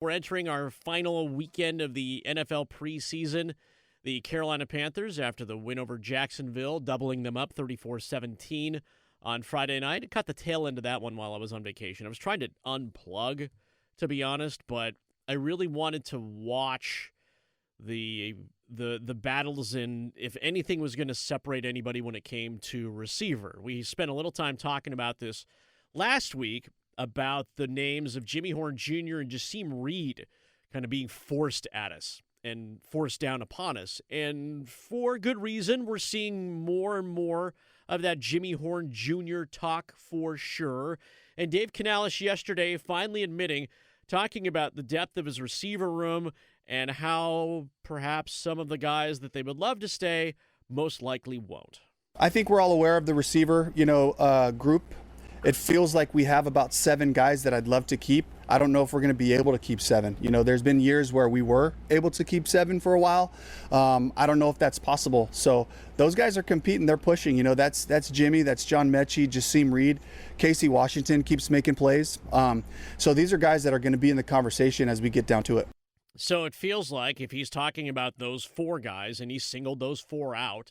We're entering our final weekend of the NFL preseason. The Carolina Panthers, after the win over Jacksonville, doubling them up 34-17 on Friday night. I caught the tail end of that one while I was on vacation. I was trying to unplug, to be honest, but I really wanted to watch the battles and if anything was going to separate anybody when it came to receiver. We spent a little time talking about this last week, about the names of Jimmy Horn Jr. and Jasim Reed kind of being forced at us and forced down upon us. And for good reason, we're seeing more and more of that Jimmy Horn Jr. talk for sure. And Dave Canales yesterday finally talking about the depth of his receiver room and how perhaps some of the guys that they would love to stay most likely won't. I think we're all aware of the receiver, group. It feels like we have about 7 guys that I'd love to keep. I don't know if we're going to be able to keep 7. There's been years where we were able to keep 7 for a while. I don't know if that's possible. So those guys are competing. They're pushing. That's Jimmy. That's John Metchie, Jasim Reed. Casey Washington keeps making plays. So these are guys that are going to be in the conversation as we get down to it. So it feels like if he's talking about those 4 guys and he singled those 4 out,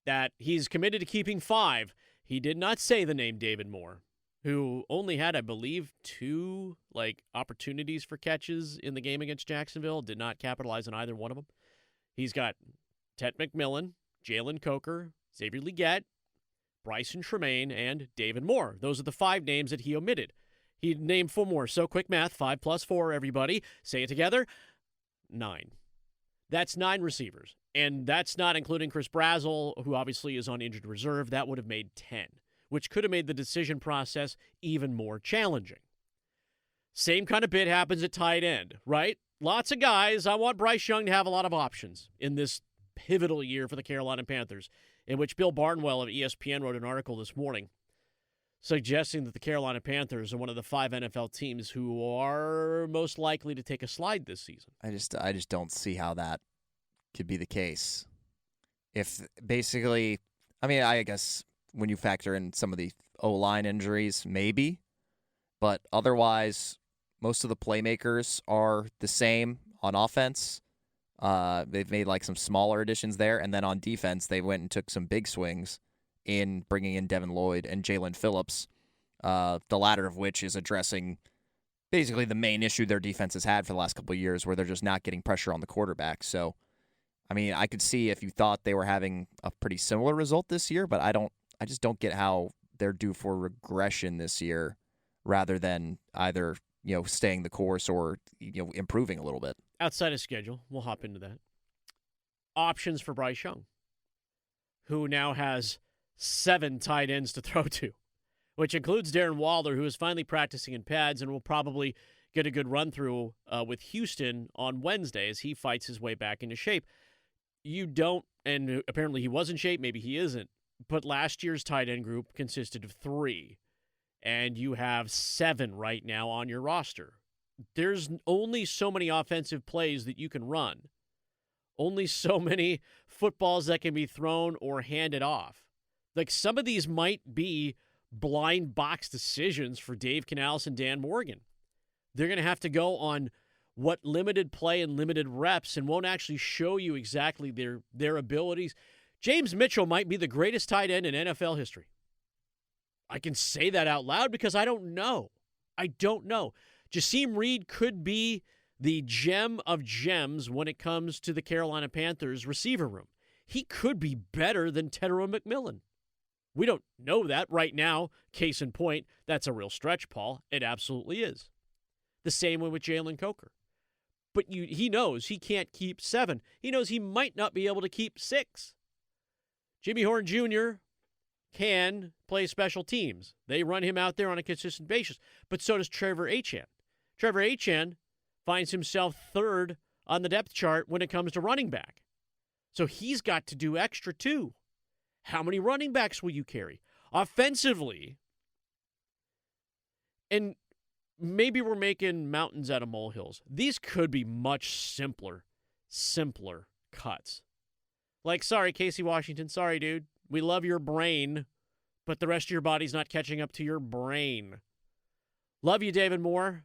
that he's committed to keeping 5. He did not say the name David Moore, who only had, I believe, 2 opportunities for catches in the game against Jacksonville, did not capitalize on either one of them. He's got Tet McMillan, Jalen Coker, Xavier Leggett, Bryson Tremaine, and David Moore. Those are the 5 names that he omitted. He named 4 more. So quick math, 5 plus 4, everybody. Say it together. 9. That's 9 receivers. And that's not including Chris Brazel, who obviously is on injured reserve. That would have made 10. Which could have made the decision process even more challenging. Same kind of bit happens at tight end, right? Lots of guys. I want Bryce Young to have a lot of options in this pivotal year for the Carolina Panthers, in which Bill Barnwell of ESPN wrote an article this morning suggesting that the Carolina Panthers are one of the 5 NFL teams who are most likely to take a slide this season. I just don't see how that could be the case. If basically, I guess when you factor in some of the O-line injuries, maybe. But otherwise, most of the playmakers are the same on offense. They've made some smaller additions there. And then on defense, they went and took some big swings in bringing in Devin Lloyd and Jalen Phillips, the latter of which is addressing basically the main issue their defense has had for the last couple of years, where they're just not getting pressure on the quarterback. So, I could see if you thought they were having a pretty similar result this year, but I just don't get how they're due for regression this year rather than either, staying the course or, improving a little bit. Outside of schedule, we'll hop into that. Options for Bryce Young, who now has 7 tight ends to throw to, which includes Darren Waller, who is finally practicing in pads and will probably get a good run-through with Houston on Wednesday as he fights his way back into shape. You don't, and apparently he was in shape, maybe he isn't, but last year's tight end group consisted of 3, and you have 7 right now on your roster. There's only so many offensive plays that you can run, only so many footballs that can be thrown or handed off. Some of these might be blind box decisions for Dave Canales and Dan Morgan. They're going to have to go on what limited play and limited reps and won't actually show you exactly their abilities. James Mitchell might be the greatest tight end in NFL history. I can say that out loud because I don't know. Jasim Reed could be the gem of gems when it comes to the Carolina Panthers receiver room. He could be better than Tedero McMillan. We don't know that right now. Case in point, that's a real stretch, Paul. It absolutely is. The same way with Jalen Coker. But he knows he can't keep 7. He knows he might not be able to keep 6. Jimmy Horn Jr. can play special teams. They run him out there on a consistent basis. But so does Trevor Etienne. Trevor Etienne finds himself 3rd on the depth chart when it comes to running back. So he's got to do extra too. How many running backs will you carry? Offensively, and maybe we're making mountains out of molehills. These could be much simpler cuts. Sorry, Casey Washington. Sorry, dude. We love your brain, but the rest of your body's not catching up to your brain. Love you, David Moore.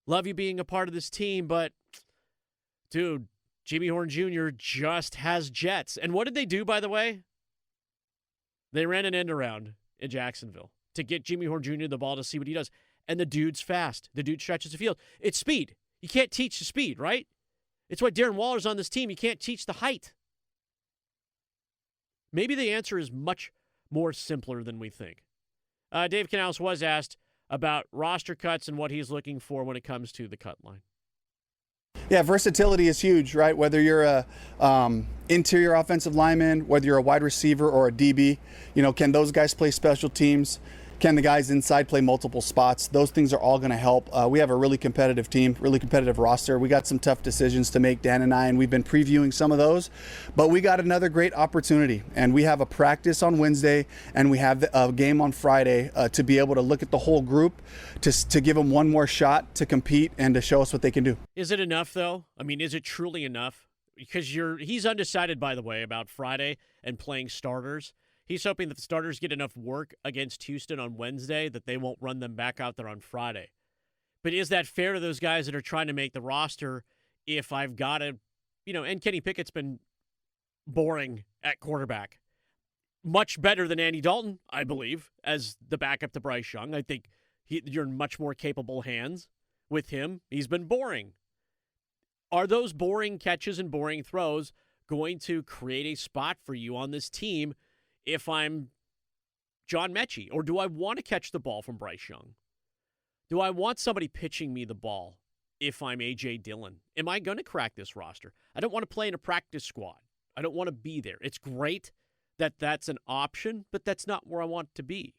Love you being a part of this team, but, dude, Jimmy Horn Jr. just has jets. And what did they do, by the way? They ran an end around in Jacksonville to get Jimmy Horn Jr. the ball to see what he does. And the dude's fast. The dude stretches the field. It's speed. You can't teach the speed, right? It's why Darren Waller's on this team. You can't teach the height. Maybe the answer is much more simpler than we think. Dave Canales was asked about roster cuts and what he's looking for when it comes to the cut line. Yeah, versatility is huge, right? Whether you're a interior offensive lineman, whether you're a wide receiver or a DB, can those guys play special teams? Can the guys inside play multiple spots? Those things are all going to help. We have a really competitive team, really competitive roster. We got some tough decisions to make, Dan and I, and we've been previewing some of those. But we got another great opportunity, and we have a practice on Wednesday, and we have a game on Friday to be able to look at the whole group, to give them one more shot to compete and to show us what they can do. Is it enough, though? I mean, is it truly enough? Because he's undecided, by the way, about Friday and playing starters. He's hoping that the starters get enough work against Houston on Wednesday that they won't run them back out there on Friday. But is that fair to those guys that are trying to make the roster if I've got to, and Kenny Pickett's been boring at quarterback. Much better than Andy Dalton, I believe, as the backup to Bryce Young. I think you're in much more capable hands with him. He's been boring. Are those boring catches and boring throws going to create a spot for you on this team if I'm John Metchie? Or do I want to catch the ball from Bryce Young? Do I want somebody pitching me the ball if I'm A.J. Dillon? Am I going to crack this roster? I don't want to play in a practice squad. I don't want to be there. It's great that that's an option, but that's not where I want to be.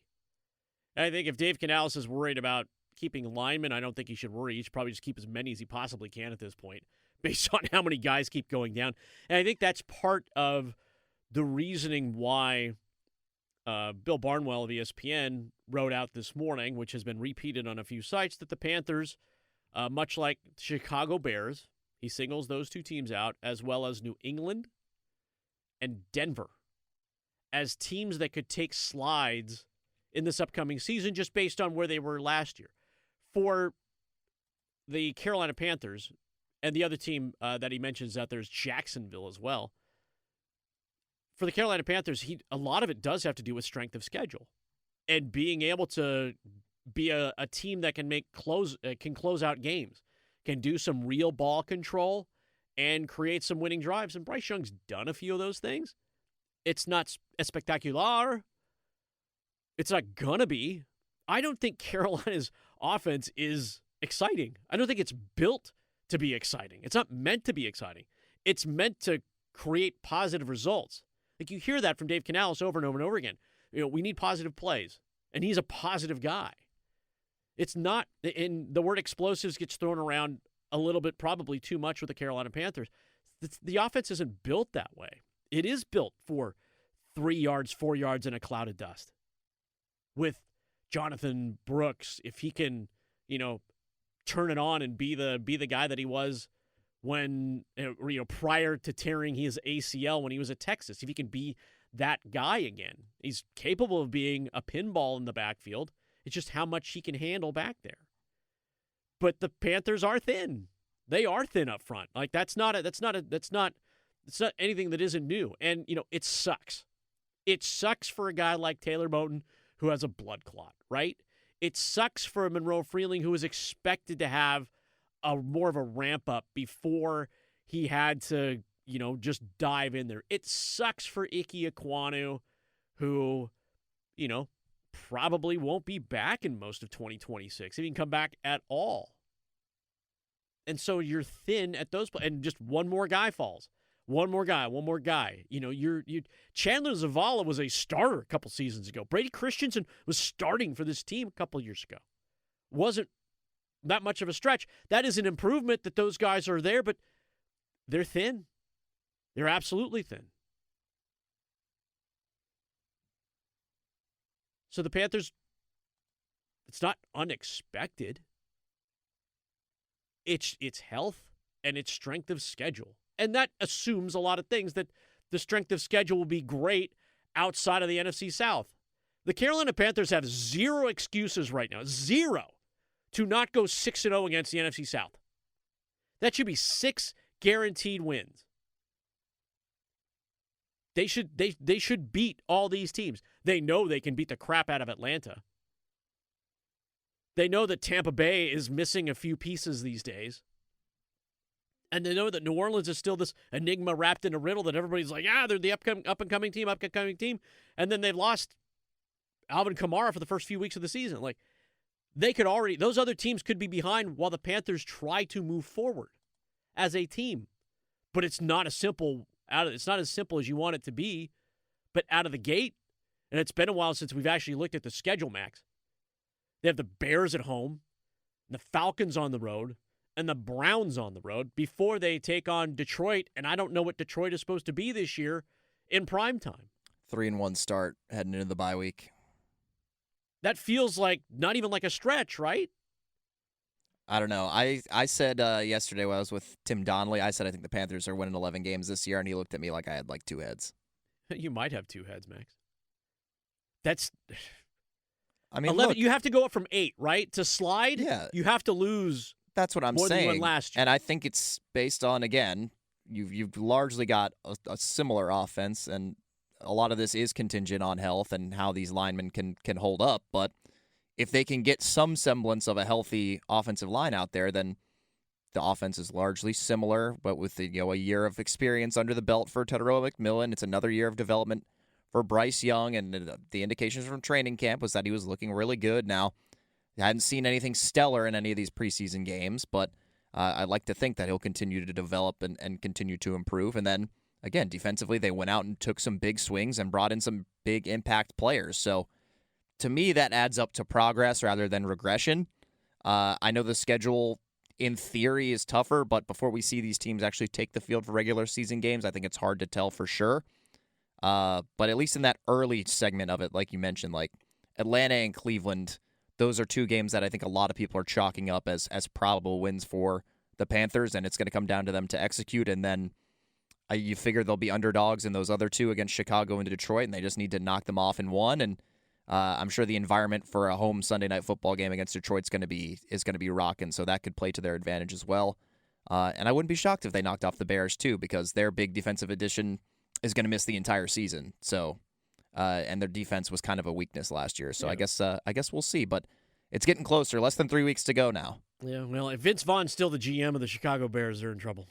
And I think if Dave Canales is worried about keeping linemen, I don't think he should worry. He should probably just keep as many as he possibly can at this point, based on how many guys keep going down. And I think that's part of the reasoning why Bill Barnwell of ESPN wrote out this morning, which has been repeated on a few sites, that the Panthers, much like Chicago Bears, he singles those two teams out, as well as New England and Denver, as teams that could take slides in this upcoming season just based on where they were last year. For the Carolina Panthers, and the other team that he mentions out there is Jacksonville as well. For the Carolina Panthers, a lot of it does have to do with strength of schedule and being able to be a team that can can close out games, can do some real ball control, and create some winning drives. And Bryce Young's done a few of those things. It's not spectacular. It's not gonna be. I don't think Carolina's offense is exciting. I don't think it's built to be exciting. It's not meant to be exciting. It's meant to create positive results. Like, you hear that from Dave Canales over and over and over again. We need positive plays, and he's a positive guy. It's not, and the word explosives gets thrown around a little bit, probably too much with the Carolina Panthers. The offense isn't built that way. It is built for 3 yards, 4 yards, and a cloud of dust. With Jonathan Brooks, if he can, turn it on and be the guy that he was when, prior to tearing his ACL when he was at Texas, if he can be that guy again. He's capable of being a pinball in the backfield. It's just how much he can handle back there. But the Panthers are thin. They are thin up front. Like, that's not anything that isn't new. And, it sucks. It sucks for a guy like Taylor Moton who has a blood clot, right? It sucks for Monroe Freeling, who was expected to have more of a ramp up before he had to, just dive in there. It sucks for Ike Ekwonu, who, probably won't be back in most of 2026, if he can come back at all. And so you're thin at those, and just one more guy falls. One more guy. Chandler Zavala was a starter a couple seasons ago. Brady Christensen was starting for this team a couple years ago. Wasn't that much of a stretch. That is an improvement that those guys are there, but they're thin. They're absolutely thin. So the Panthers, it's not unexpected. It's health and it's strength of schedule. And that assumes a lot of things, that the strength of schedule will be great outside of the NFC South. The Carolina Panthers have zero excuses right now, zero, to not go 6-0 against the NFC South. That should be 6 guaranteed wins. They should beat all these teams. They know they can beat the crap out of Atlanta. They know that Tampa Bay is missing a few pieces these days. And they know that New Orleans is still this enigma wrapped in a riddle that everybody's like, they're the up-and-coming team. And then they've lost Alvin Kamara for the first few weeks of the season. Like, those other teams could be behind while the Panthers try to move forward as a team. But it's not as simple as you want it to be, but out of the gate, and it's been a while since we've actually looked at the schedule, Max. They have the Bears at home, the Falcons on the road, and the Browns on the road before they take on Detroit, and I don't know what Detroit is supposed to be this year in primetime. 3-1 start heading into the bye week. That feels like not even like a stretch, right? I don't know. I said yesterday when I was with Tim Donnelly, I said I think the Panthers are winning 11 games this year, and he looked at me like I had like 2 heads. You might have 2 heads, Max. That's... I mean, 11. look, You have to go up from 8, right? To slide, yeah, you have to lose. That's what I'm more saying. Than you won last year. And I think it's based on, again, you've largely got a similar offense, and a lot of this is contingent on health and how these linemen can hold up. But if they can get some semblance of a healthy offensive line out there, then the offense is largely similar. But with a year of experience under the belt for Teteroa McMillan, it's another year of development for Bryce Young, and the indications from training camp was that he was looking really good. Now, I hadn't seen anything stellar in any of these preseason games, but I'd like to think that he'll continue to develop and continue to improve. And then, again, defensively, they went out and took some big swings and brought in some big impact players. So, to me, that adds up to progress rather than regression. I know the schedule, in theory, is tougher, but before we see these teams actually take the field for regular season games, I think it's hard to tell for sure. But at least in that early segment of it, like you mentioned, like Atlanta and Cleveland, those are 2 games that I think a lot of people are chalking up as probable wins for the Panthers, and it's going to come down to them to execute. And then you figure they'll be underdogs in those other 2 against Chicago and Detroit, and they just need to knock them off in one. And I'm sure the environment for a home Sunday night football game against Detroit is going to be rocking, so that could play to their advantage as well. And I wouldn't be shocked if they knocked off the Bears too, because their big defensive addition is going to miss the entire season. So, and their defense was kind of a weakness last year. So yeah. I guess we'll see. But it's getting closer. Less than 3 weeks to go now. Yeah. Well, if Vince Vaughn's still the GM of the Chicago Bears, they're in trouble.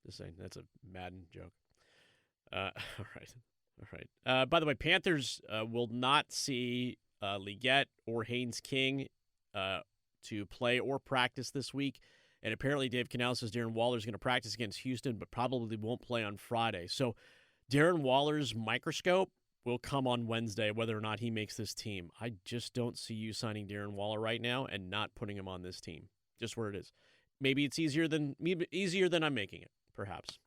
Just saying. That's a Madden joke. All right. By the way, Panthers will not see Leggett or Haynes King to play or practice this week. And apparently Dave Canales says Darren Waller is going to practice against Houston, but probably won't play on Friday. So Darren Waller's microscope will come on Wednesday, whether or not he makes this team. I just don't see you signing Darren Waller right now and not putting him on this team. Just where it is. Maybe it's easier than I'm making it, perhaps.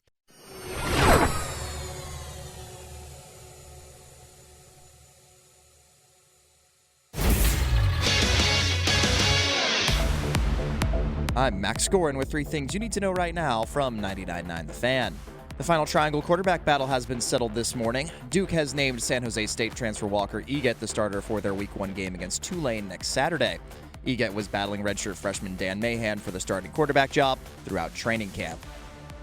I'm Max Goren with 3 things you need to know right now from 99.9 The Fan. The final Triangle quarterback battle has been settled this morning. Duke has named San Jose State transfer Walker Eget the starter for their Week 1 game against Tulane next Saturday. Eget was battling redshirt freshman Dan Mahan for the starting quarterback job throughout training camp.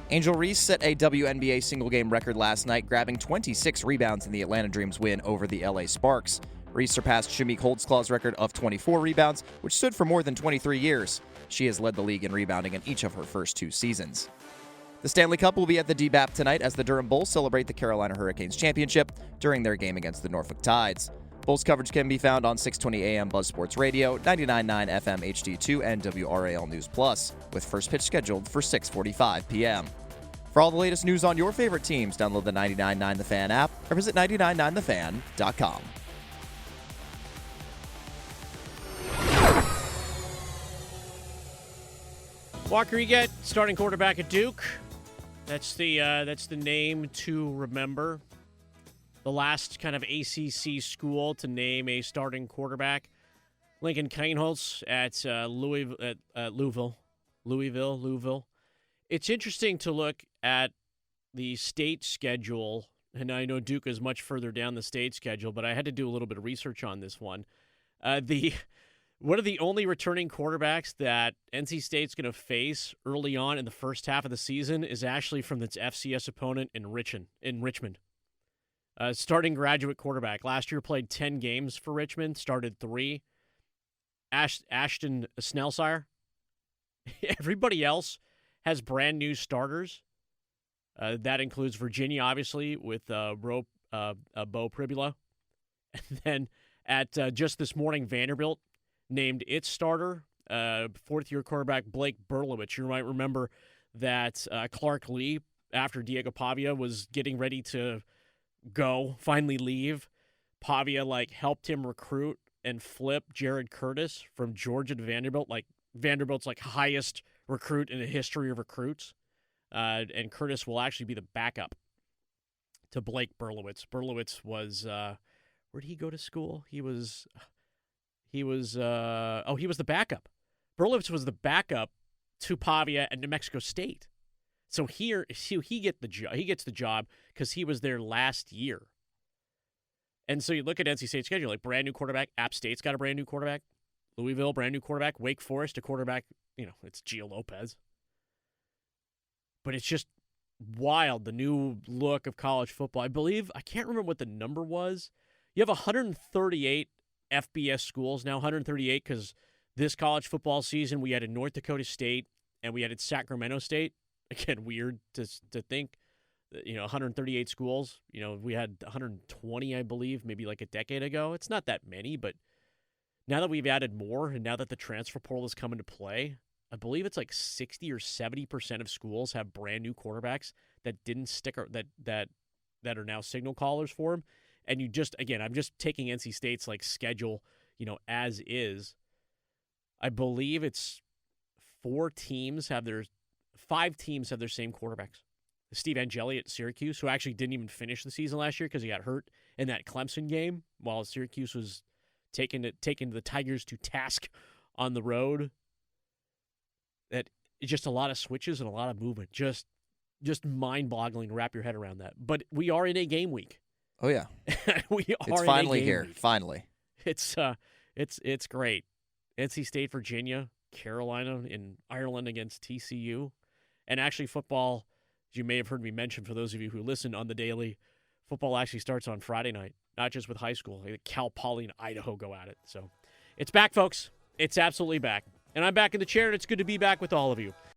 Angel Reese set a WNBA single-game record last night, grabbing 26 rebounds in the Atlanta Dreams win over the LA Sparks. Reese surpassed Shamik Holdsclaw's record of 24 rebounds, which stood for more than 23 years. She has led the league in rebounding in each of her first 2 seasons. The Stanley Cup will be at the DBAP tonight as the Durham Bulls celebrate the Carolina Hurricanes championship during their game against the Norfolk Tides. Bulls coverage can be found on 620 AM Buzz Sports Radio, 99.9 FM HD2, and WRAL News Plus, with first pitch scheduled for 6:45 p.m. For all the latest news on your favorite teams, download the 99.9 The Fan app or visit 999thefan.com. Walker Eget, starting quarterback at Duke. That's the name to remember. The last kind of ACC school to name a starting quarterback. Lincoln Kienholz at Louisville. It's interesting to look at the state schedule, and I know Duke is much further down the state schedule, but I had to do a little bit of research on this one. The One of the only returning quarterbacks that NC State's going to face early on in the first half of the season is actually from its FCS opponent in Richmond. Starting graduate quarterback. Last year played 10 games for Richmond, started 3. Ashton Snellsire. Everybody else has brand new starters. That includes Virginia, obviously, with Bo Pribula. And then at just this morning, Vanderbilt named its starter, fourth-year quarterback Blake Berlowitz. You might remember that Clark Lee, after Diego Pavia was getting ready to finally leave, Pavia helped him recruit and flip Jared Curtis from Georgia to Vanderbilt. Vanderbilt's highest recruit in the history of recruits. And Curtis will actually be the backup to Blake Berlowitz. Berlowitz was where did he go to school? He was the backup. Berlowitz was the backup to Pavia and New Mexico State. So he gets the job because he was there last year. And so you look at NC State's schedule, brand new quarterback. App State's got a brand new quarterback. Louisville, brand new quarterback. Wake Forest, a quarterback. It's Gio Lopez. But it's just wild, the new look of college football. I can't remember what the number was. You have 138 FBS schools now, 138 because this college football season we added North Dakota State and we added Sacramento State. Again, weird to think, 138 schools. We had 120, I believe, maybe a decade ago. It's not that many, but now that we've added more and now that the transfer portal has come into play, I believe it's 60 or 70% of schools have brand new quarterbacks that didn't stick or that are now signal callers for them. And I'm just taking NC State's schedule, as is. I believe it's 5 teams have their same quarterbacks. Steve Angeli at Syracuse, who actually didn't even finish the season last year because he got hurt in that Clemson game while Syracuse was taking the Tigers to task on the road. That just a lot of switches and a lot of movement. Just mind-boggling to wrap your head around that. But we are in a game week. Oh yeah, It's finally here. Week. Finally, it's great. NC State, Virginia, Carolina, in Ireland against TCU, and actually football. As you may have heard me mention, for those of you who listen on the daily, football actually starts on Friday night, not just with high school. Cal Poly and Idaho go at it. So it's back, folks. It's absolutely back. And I'm back in the chair, and it's good to be back with all of you.